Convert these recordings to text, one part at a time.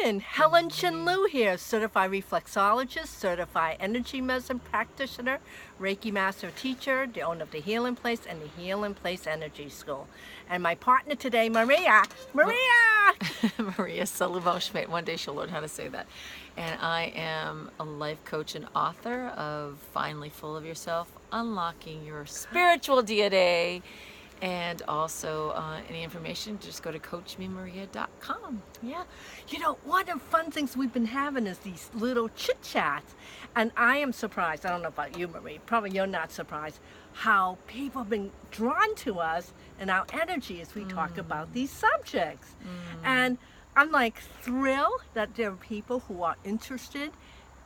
morning. Helen Chin-Lu here, certified reflexologist, certified energy medicine practitioner, Reiki master teacher, the owner of the Healing Place and the Healing Place Energy School. And my partner today, Maria. Maria Salomão-Schmidt. One day she'll learn how to say that. And I am a life coach and author of Finally Full of Yourself, Unlocking Your Spiritual DNA. And also, any information, just go to coachmemaria.com. Yeah. You know, one of the fun things we've been having is these little chit-chats. And I am surprised, I don't know about you, Marie, probably you're not surprised, how people have been drawn to us and our energy as we talk about these subjects. And I'm like thrilled that there are people who are interested,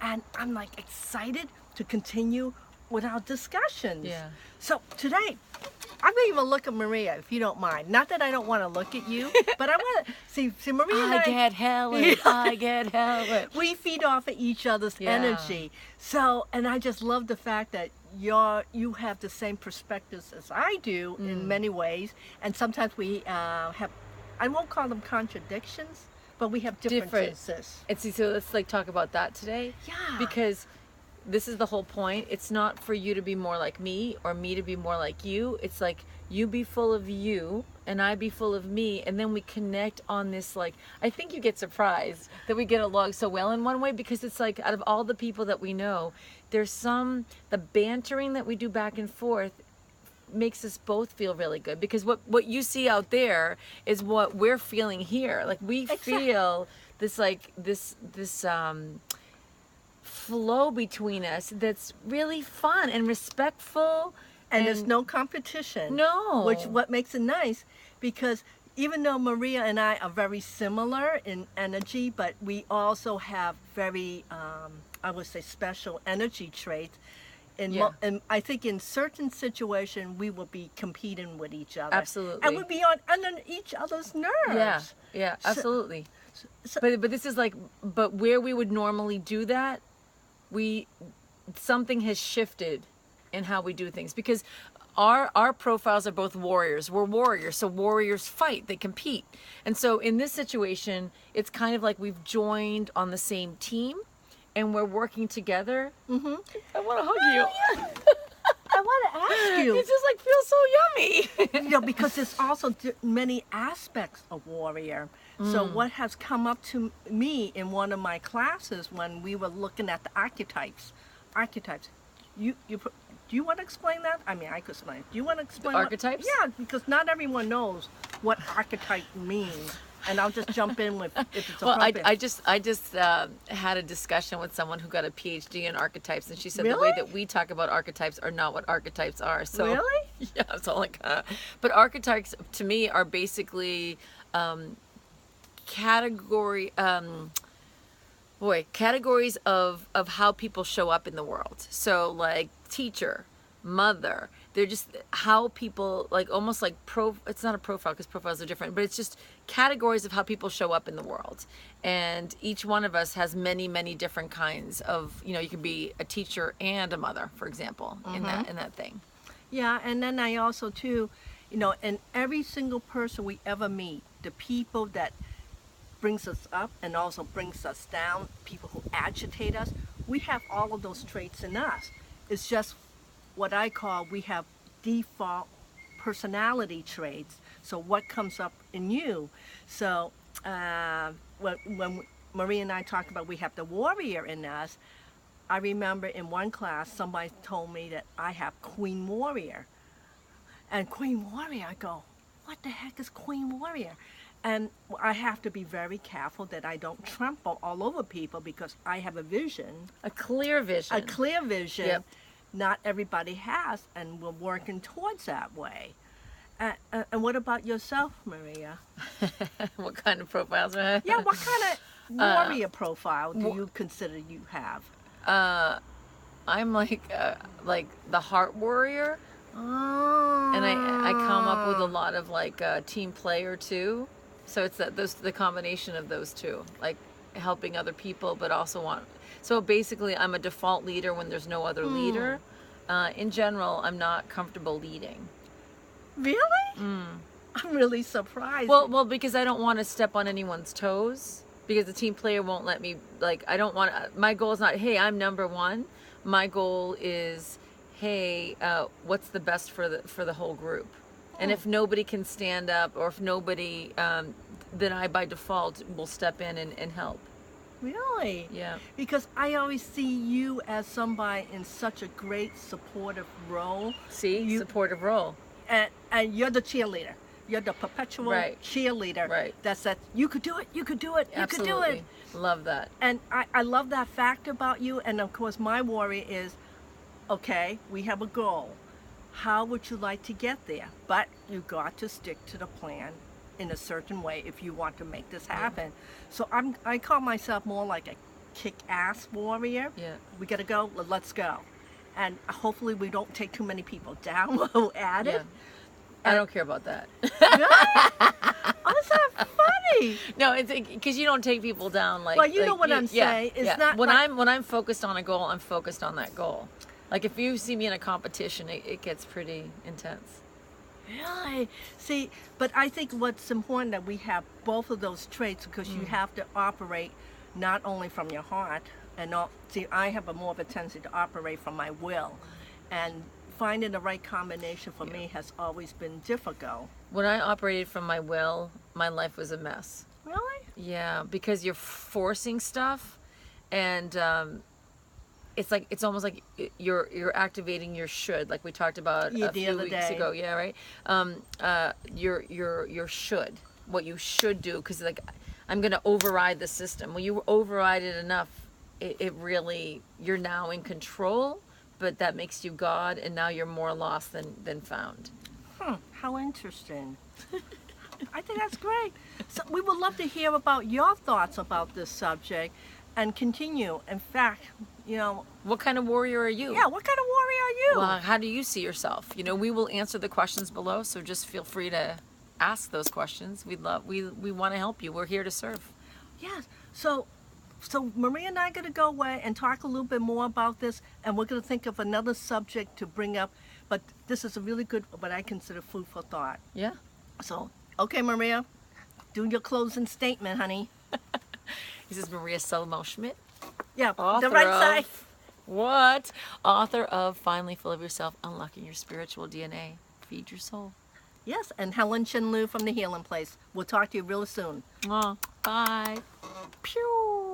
and I'm like excited to continue with our discussions. Yeah. So today, I'm going to even look at Maria, if you don't mind. Not that I don't want to look at you, but I want to see Maria and I get Helen. I get Helen. We feed off of each other's energy. So, and I just love the fact that you have the same perspectives as I do in many ways. And sometimes we have, I won't call them contradictions, but we have differences. And see, so let's like talk about that today. Yeah. Because this is the whole point. It's not for you to be more like me or me to be more like you. It's like you be full of you and I be full of me, and then we connect on this. Like, I think you get surprised that we get along so well in one way, because it's like out of all the people that we know, there's the bantering that we do back and forth makes us both feel really good, because what you see out there is what we're feeling here. Like we feel this like this flow between us that's really fun and respectful, and there's no competition. No. What makes it nice, because even though Maria and I are very similar in energy, but we also have very I would say special energy traits. And I think in certain situations we will be competing with each other. Absolutely. And we'll be under each other's nerves. Yeah, absolutely. But this is like, but where we would normally do that, something has shifted in how we do things, because our profiles are both warriors. We're warriors, so warriors fight, they compete. And so in this situation, it's kind of like we've joined on the same team and we're working together. I want to hug you. I want to ask you. It just like feels so yummy. You know, because there's also many aspects of warrior. So what has come up to me in one of my classes when we were looking at the archetypes. Do you want to explain that? I mean, I could explain. Do you want to explain the archetypes? Yeah, because not everyone knows what archetype means. And I'll just jump in with if it's appropriate. Well, I just had a discussion with someone who got a PhD in archetypes, and she said the way that we talk about archetypes are not what archetypes are. So, really? Yeah, it's all like, but archetypes to me are basically categories of how people show up in the world. So like teacher, mother, they're just how people, like almost like it's not a profile because profiles are different, but it's just categories of how people show up in the world. And each one of us has many, many different kinds of, you can be a teacher and a mother, for example, in that thing. Yeah, and then I also too, and every single person we ever meet, the people that brings us up and also brings us down, people who agitate us, we have all of those traits in us. It's just what I call, we have default personality traits. So what comes up in you? So when Maria and I talk about we have the warrior in us, I remember in one class somebody told me that I have Queen Warrior. And Queen Warrior, I go, what the heck is Queen Warrior? And I have to be very careful that I don't trample all over people, because I have a vision. A clear vision. A clear vision. Yep. Not everybody has, and we're working towards that way. And what about yourself, Maria? What kind of profiles do I have? Yeah, what kind of warrior profile do you consider you have? I'm like the heart warrior. Oh. And I come up with a lot of like team player too. So it's the combination of those two, like helping other people, but also so basically I'm a default leader when there's no other leader. In general, I'm not comfortable leading. Really? I'm really surprised. Well, because I don't want to step on anyone's toes. because the team player won't let me, like, I don't want, my goal is not, hey, I'm number one. My goal is, hey, what's the best for the whole group? And if nobody can stand up, or if nobody, then I by default will step in and help. Really? Yeah. Because I always see you as somebody in such a great supportive role. See, supportive role. And you're the cheerleader. You're the perpetual cheerleader. Right. That says, you could do it, you could do it, you could do it. Love that. And I love that fact about you. And of course, my worry is, okay, we have a goal. How would you like to get there? But you got to stick to the plan in a certain way if you want to make this happen. So I call myself more like a kick-ass warrior. Yeah. We gotta go, let's go. And hopefully we don't take too many people down while we're at it. I don't care about that. Oh, is that funny? No, it's because you don't take people down like. Well, you know what I'm saying. It's not when like, I'm focused on a goal, I'm focused on that goal. Like if you see me in a competition, it gets pretty intense. Really? See, but I think what's important that we have both of those traits, because you have to operate not only from your heart and all. See, I have more of a tendency to operate from my will, and finding the right combination for me has always been difficult. When I operated from my will, my life was a mess. Really? Yeah, because you're forcing stuff, and it's almost like you're activating your should, like we talked about a few weeks ago. Yeah, right. Your should, what you should do, because like I'm gonna override the system. When you override it enough, it really, you're now in control, but that makes you God, and now you're more lost than found. How interesting. I think that's great. So we would love to hear about your thoughts about this subject and continue. In fact, you know. What kind of warrior are you? Yeah, what kind of warrior are you? Well, how do you see yourself? You know, we will answer the questions below, so just feel free to ask those questions. We want to help you. We're here to serve. Yes. So Maria and I are going to go away and talk a little bit more about this, and we're going to think of another subject to bring up. But this is a really good, what I consider food for thought. Yeah. So, okay, Maria, do your closing statement, honey. This is Maria Salomão-Schmidt. Yeah, author the right side. What? Author of Finally Full of Yourself, Unlocking Your Spiritual DNA. Feed your soul. Yes, and Helen Chenlu from The Healing Place. We'll talk to you real soon. Oh, bye. Pew.